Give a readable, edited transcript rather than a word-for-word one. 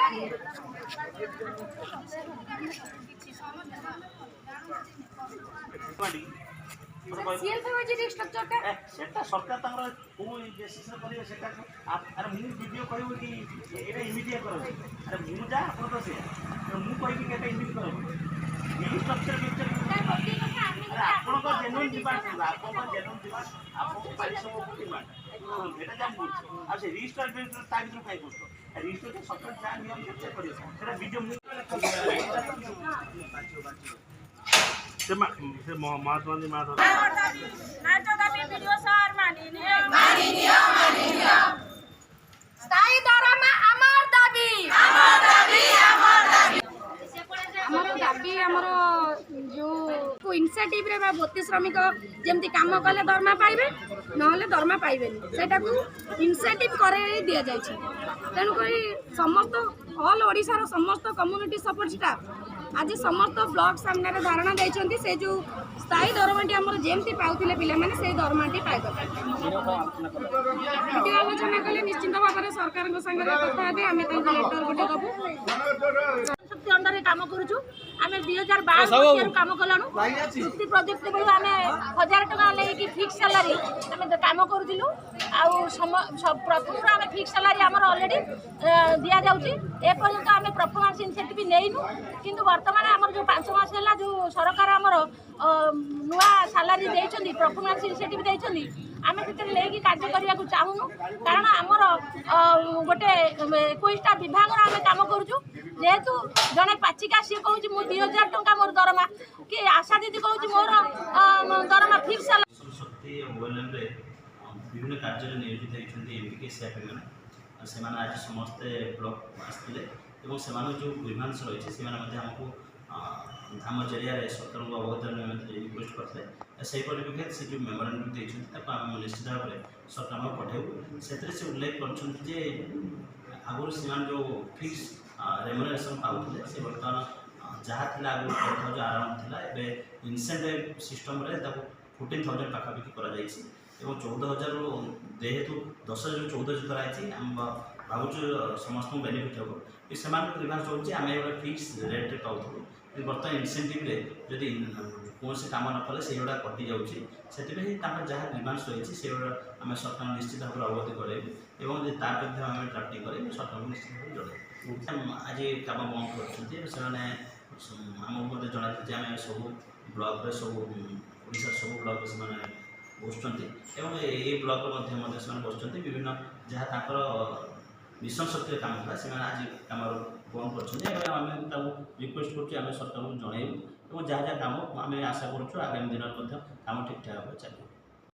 सरकार अरे मुझे वीडियो कह कि इमिडिएट कर अरे मुझे जा आप से मुझे इमिडिएट कर स्ट्रक्चर पिक्चर आपको जेन्युइन डिमांड आप जेन्युइन डिमांड आपको पारिश्रमिक डिमांड এটা যা বলছি আর সে রেজিস্টার তা ভিতরে কাই করছো রেজিস্টার সরকার যা নিয়ম চেক করে সেটা ভিডিও से महात्मा गांधी वीडियो सर माननीय स्थायी दरमा अमर दाबी आमर जो इनिशिएटिव रे भर्ती श्रमिक जमती काम कले दरमा पाइबे नहले दरमा पाइबे सेटा को इनिशिएटिव करे दिया जाय छी तेणुक समस्त ऑल ओडिशा रो समस्त कम्युनिटी सपोर्ट स्टाफ आज समस्त ब्लॉक सामने धारणा देइछंती से जो स्थायी दरमाटी हमर जेमती पाउथिले पिले माने से दरमाटी पाइबे वीडियो आलोचना कले निश्चित भाव में सरकार संगे कथा हेबे आमे तांको लेटर गोटे दबु शक्ति अंडर काम करूछु आमे 2012 काम कलानु चुक्ति प्रोजेक्ट बेलु आमे 1000 टका ले कि फिक्स सैलरी आमे काम करूथिलु आ प्रथम आमे फिक्स सैलरी हमर ऑलरेडी दिया जाउची ए पर्यंत आमे परफॉर्मेंस इनसेंटिव नेइनु किंतु वर्तमान हमर जो 5 मास हला जो सरकार हमर नुआ सैलरी देइछंदी परफॉर्मेंस इनसेंटिव देइछंदी आमे सेते लेकी कार्य करिया को चाहुनु कारण हमर गोटे 21टा विभाग रा आमे काम करूछु जेहेतु जने पाचिका सी कहूँ मु 2000 टंका मोर दरमा कि आशा दीदी कहूँ मोर दरमा फिक्स शक्ति मोबाइल विभिन्न कार्य नियोजित होती एमपीके सीआरपी मैंने से आज समस्ते ब्लॉक आसते से जो ग्रीवांस रही है आमको आम जरिया सरकार को अवगत रिक्वेस्ट करते से परिप्रेक्षित से जो मेमोरांडम देते निश्चित भाव में सरकार पठेबू से उल्लेख कर आगुरी से जो फिक्स रेमुनेरेशन पाते से बर्तमान जहाँ थी आगे 10,000 आराम था ए इनसेंटिव सिस्टम 14,000 पाखापाखि कर 14,000 जेहेतु 10,000 14,000 कराई भावुँ समस्त बेनिफिट हम से ग्रीवांस रोचे आम फिक्स रेट्रे पाऊँ बर्तमान इनसेंटिव जदि कौन से काम न कले से कटि जाऊँगी से जहाँ ग्रीवांस रही से आम सरकार निश्चित भाव में अवगत करेबू और ताकि आम ड्राफ्टिंग कर सरकार को निश्चित भाव जनइबू आज कम बंद कर जन आम सब ब्लॉक सब ओडिशा सब ब्लॉक से बसुँच ये ब्लॉक बसुँच विभिन्न जहाँ मिशन शक्ति काम था से आज कम बंद कर रिक्वेस्ट कर सरकार को जनइबू और जहाँ जहाँ काम आम आशा करूँ आगामी दिन में काम ठीक ठाक भाव चलो।